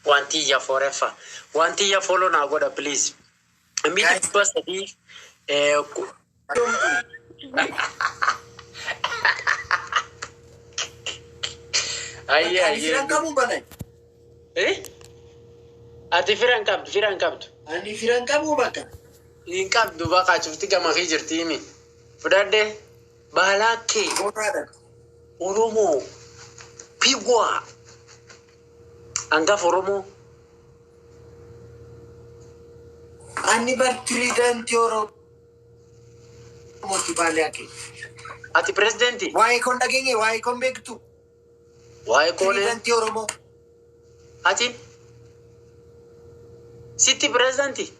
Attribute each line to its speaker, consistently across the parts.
Speaker 1: Wanti ya forever. Wanti ya follow na goda please. Immediate bus tadi ayya
Speaker 2: firan kamu banai.
Speaker 1: Ati firan kabdu.
Speaker 2: Ani firan kamu baka.
Speaker 1: In kabdu baka cufti gama hijirtini. Fudade balake Oromo pigwa angaf Oromo
Speaker 2: Ani bertrident Oromo balake.
Speaker 1: ati presidenti
Speaker 2: Why kon dagenge why kon bektu.
Speaker 1: why kone
Speaker 2: Trident Oromo.
Speaker 1: ati city presidenti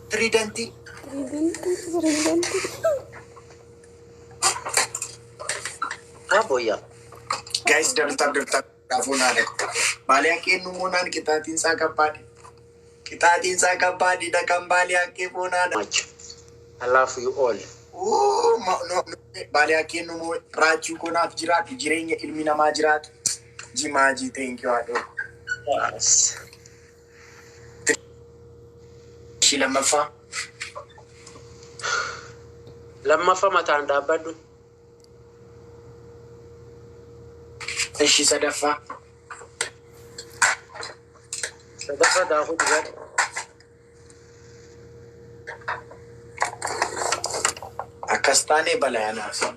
Speaker 2: Tridenti.
Speaker 1: aboya
Speaker 2: Guys, daftar kafuna dek. Balake numunan kita tinsa kapadi. Kita tinsa kapadi da kambali ake puna da.
Speaker 1: much. I love you all.
Speaker 2: Oh, no, balake numu rachu kona jirat jirenya ilmina majirat. Jimaji, thank you ado.
Speaker 1: Yes.
Speaker 2: Lama
Speaker 1: fa matanda badu.
Speaker 2: Ishi sadafa.
Speaker 1: Sadafa da hudu gad.
Speaker 2: Akastane balayana sa.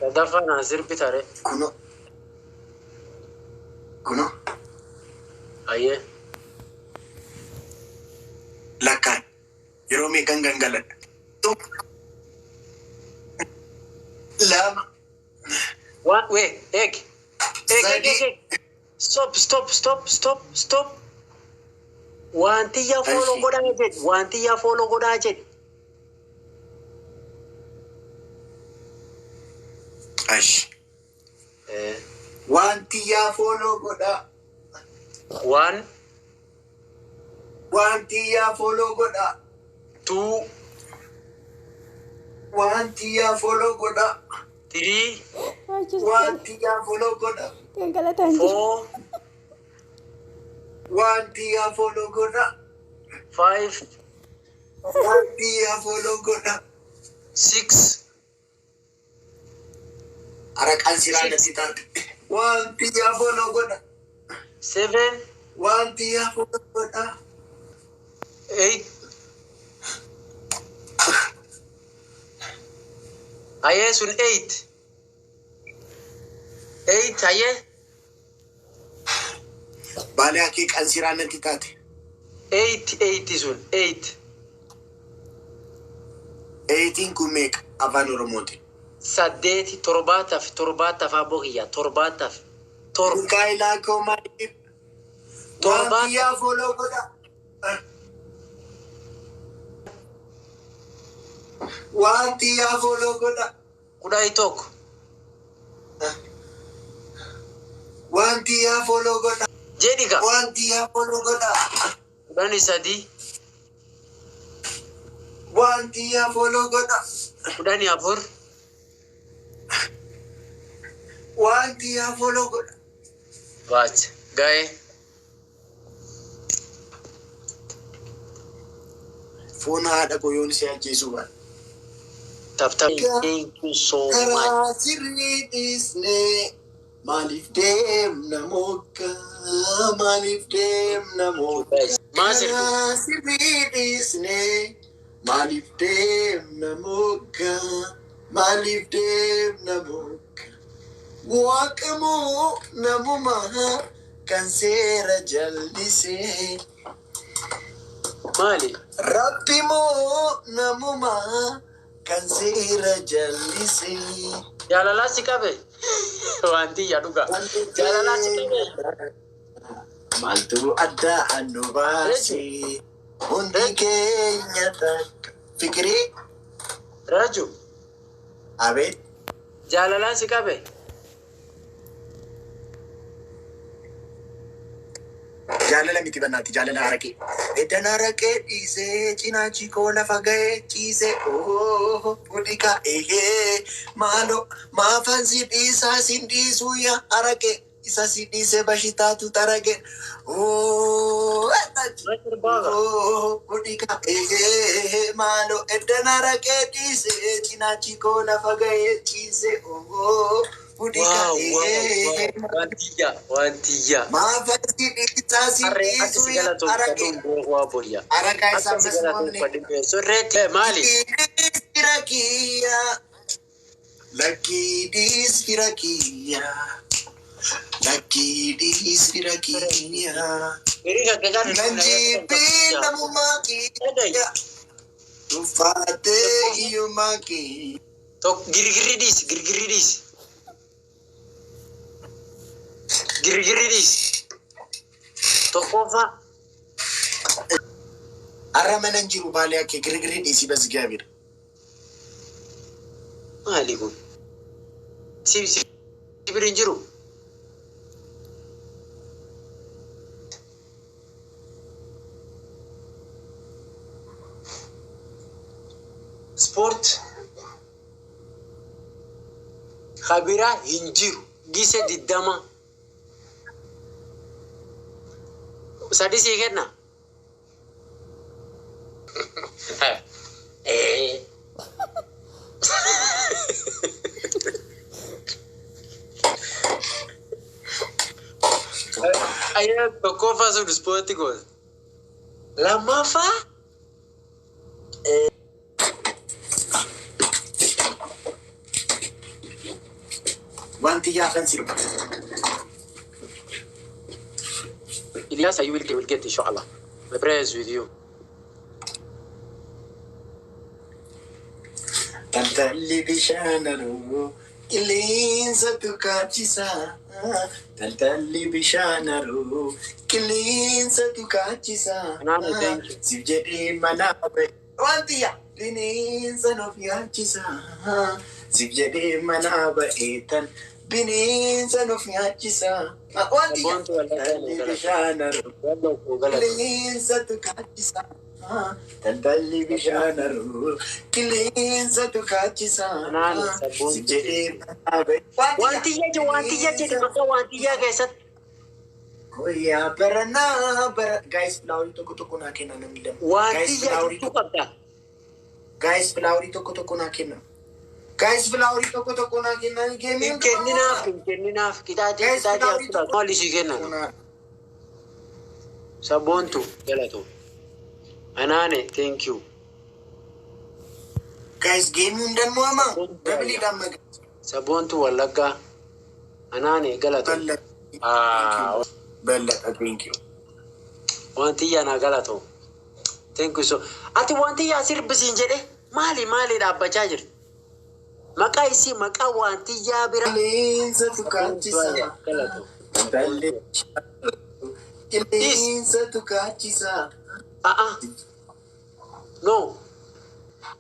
Speaker 1: Sadafa Nasir bitare.
Speaker 2: Kuno.
Speaker 1: Aye.
Speaker 2: Lakan. Yeromi gangangalan. Lama.
Speaker 1: What? Wait, egg. Stop. Wanti ya follow goda jet.
Speaker 2: Ash. Wanti ya follow goda.
Speaker 1: One,
Speaker 2: Wanti ya follow goda.
Speaker 1: two,
Speaker 2: Wanti ya follow goda.
Speaker 1: three,
Speaker 2: Wanti ya follow goda.
Speaker 1: four,
Speaker 2: Wanti ya follow goda.
Speaker 1: five,
Speaker 2: Wanti ya follow goda.
Speaker 1: six,
Speaker 2: Arakan sirada sitat. Wanti ya follow goda.
Speaker 1: seven,
Speaker 2: Wanti ya follow goda.
Speaker 1: 8. Aye sun 8. 8 aye.
Speaker 2: Bale ake kan sirada sitat.
Speaker 1: 8 sun 8.
Speaker 2: 18 kumek avan Oromoti.
Speaker 1: Saddeeti torbaataaf abohiyya torbaataaf
Speaker 2: Kaila komani. Wanti ya follow goda. Wanti ya follow goda.
Speaker 1: kudhanii tokko
Speaker 2: Wanti ya follow goda.
Speaker 1: jedhiga
Speaker 2: Wanti ya follow goda.
Speaker 1: kudhanii sadii
Speaker 2: Wanti ya follow goda.
Speaker 1: kudhanii afur
Speaker 2: Wanti ya follow goda.
Speaker 1: baach gaa'e
Speaker 2: Fona haadha koyoon si ajjeesu bara.
Speaker 1: taptab. Thank you so much.
Speaker 2: Karaa sirrii dhiisnee maaliif deemna mokka maaliif deemna mokka.
Speaker 1: Maasir
Speaker 2: Karaa sirrii dhiisnee maaliif deemna mokka maaliif deemna mokka. Waaqamoo namumaa kan seera jallisee.
Speaker 1: maali
Speaker 2: Rabbi moo namumaa kan seera jallisee.
Speaker 1: jaalalaa si qabe wanti yaa dhugaa jaalalaa si qabe
Speaker 2: Maaltu adda anu baasee Hundi keenya takka. Fikirii?
Speaker 1: Raju.
Speaker 2: Abeet.
Speaker 1: Jaalalaan si qabe.
Speaker 2: Jaalala miti bannaati jaalala haraqee. Eddan haraqee dhiisee cinaachi koo lafa ga'ee ciisee budika maaloo maafan si dhiisaa sin dhiisuu yaa haraqee isa si dhiisee bashitaatu taragee budika maaloo eddan haraqee dhiisee cinaachi koo lafa ga'ee ciisee
Speaker 1: Wow. Wantiyya.
Speaker 2: Maafatti dhiisaa si dhiisuu yaa haraqee. Arakaa isaa masmoonni.
Speaker 1: Surreetti maali?
Speaker 2: Lakkiidhiis fira kiyya. Lakkiidhiis fira kiyya. Nanjiibbii namummaa kiyya. Tuffaatee hiyyummaa kiyya.
Speaker 1: Girgirridis. Girgirridis. Tokkoffaa.
Speaker 2: Arra mana hin jiru baalee akka girgirri dhiisii bas gaabira.
Speaker 1: Maali kun? Si bira hin jiru? Sport. Khabira hin jiru. Gise diddama. Sadi sii kenna? Ayo tokkoffaa sun ispoortii goota. Lammaffaa?
Speaker 2: Wanti yaafan sirba.
Speaker 1: Ilyas, you will get inshallah. My prayer is with you.
Speaker 2: Taltalli bishaanaruu qilleensa tukaachisa. Taltalli bishaanaruu qilleensa tukaachisa. Siif jedhee manaa ba'e. Wanti yaa bineensa nuuf nyaachisa. Siif jedhee manaa ba'eetan bineensa nuuf nyaachisa. Wanti yaa taltalli bishaanaruu qilleensa tukaachisa. Taltalli bishaanaruu qilleensa tukaachisa. Siif jedhee manaa ba'e.
Speaker 1: Wantiyya jedhe maqaa wantiyyaa keessatti.
Speaker 2: Koyyaa baranaa bara. Gaayis filaaworii tokko naa kenna namni lama.
Speaker 1: Wantiyya jechuu qabda.
Speaker 2: Gaayis filaaworii tokko naa kenna. Gaayis filaaworii tokko naa kenna.
Speaker 1: Hin kenninaaf. Qixaatii asirraa maal ishii kennan? Sabboontu galatu. Anaane, thank you.
Speaker 2: Gaayis geemiin danmo'ama. Dabiliidhaan maga.
Speaker 1: Sabboontu Wallaggaa. Anaane galatu.
Speaker 2: Bal'adha, thank you.
Speaker 1: Wantiyyaa naa galatu. Thank you so. Ati wantiyyaa sirbisiin jedhe maali dhaabbachaa jirti? Maqaa isii maqaa wantiyyaa bira.
Speaker 2: Qilleensa tukaachisa. Qilleensa tukaachisa.
Speaker 1: No.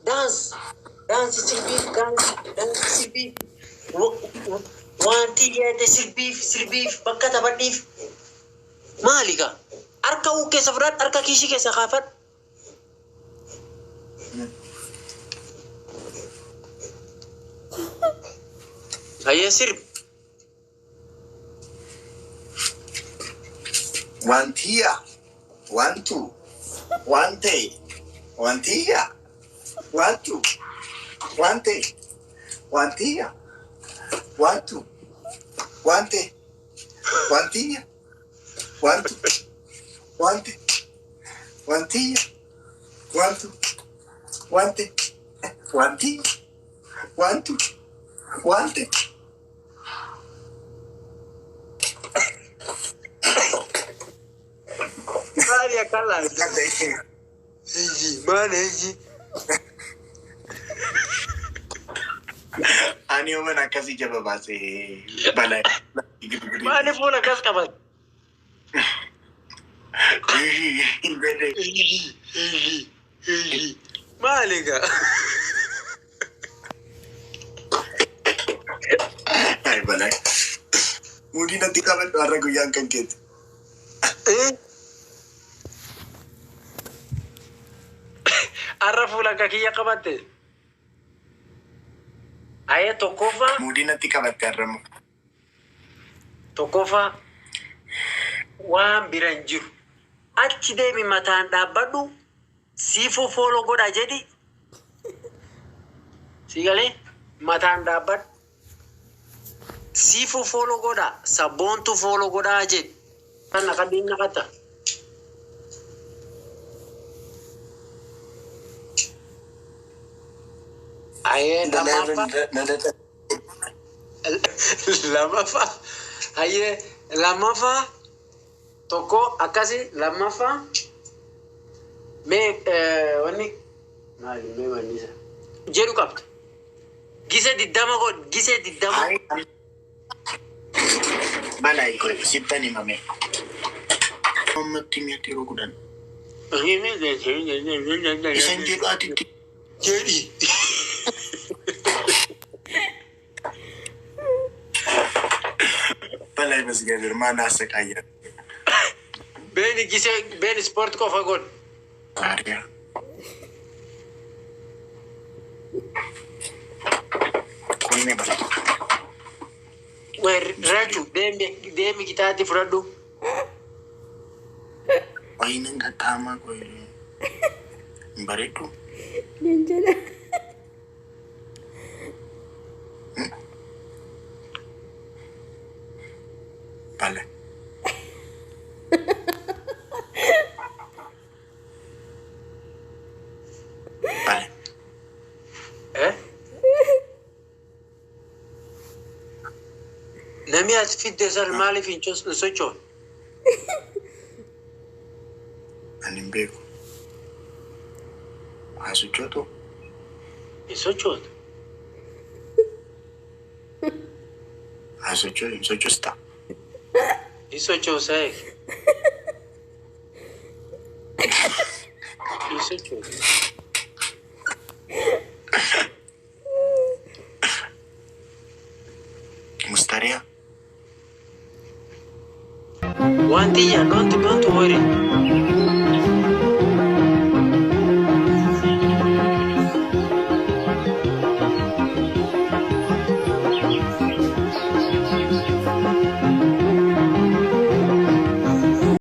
Speaker 1: Dance sirbiif. Wantiyyaa sirbiif bakka taphadhiif. Maali gaa? Harka keessa fudhadhu, harka kiisii keessa kaafadhu. Ayyee sirbi.
Speaker 2: Wantiyyaa. Wantu. Wante. Wantiyyaa. Wantu. Wante. Wantiyyaa. Wantu. Wante. Wantiyyaa. Wantu. Wante. Wantiyyaa. Wantu. Wante. Wantiyyaa. Wantu. Wante.
Speaker 1: Maali akkala? Maali?
Speaker 2: Ani ooman akkasii jaba baasee balaa.
Speaker 1: Maali fuula akkas qaban? Maaliga.
Speaker 2: Ay balay. Mudi nanti kapan arah goyang kan kit.
Speaker 1: Arra fuula kakiyya qabatte. Aye tokkoffaa
Speaker 2: Mudi nanti kapan arah mu.
Speaker 1: tokkoffaa waan bira hin jiru. Achi deemi mataan dhaabbadhu siifuu fooloo godha jedhi. Siigalee mataan dhaabbadhu siifuu fooloo godha sabboontu fooloo godhaa jedhi. Kan akkamiin naqata? Aye lamaffaa aye lamaffaa tokko akkasi lammaffaa mee wanni maali mee wannisa jedhu qabda gise diddama god gise diddama
Speaker 2: Balay ko sitani mame. Mati mati rogudan. Isan jiru ati
Speaker 1: jedhi
Speaker 2: balay mas gadir mana sekaya.
Speaker 1: beeni gise beeni sport qofa god
Speaker 2: Arya. Kuni balay.
Speaker 1: Raju deemi kitaati fudhadhu.
Speaker 2: Wainan gatama ko. Bareedu.
Speaker 3: Janjana.
Speaker 2: Balay. Balay.
Speaker 1: Namni ati fidde san maaliif hin sochoon?
Speaker 2: Ani hin beeku. Haa sochootu.
Speaker 1: Hin sochootu.
Speaker 2: Haa sochootu hin sochoosta.
Speaker 1: Hin sochoosaa eegi. Hin sochootu.
Speaker 2: Mustaria.
Speaker 1: Wanti yaa don't worry.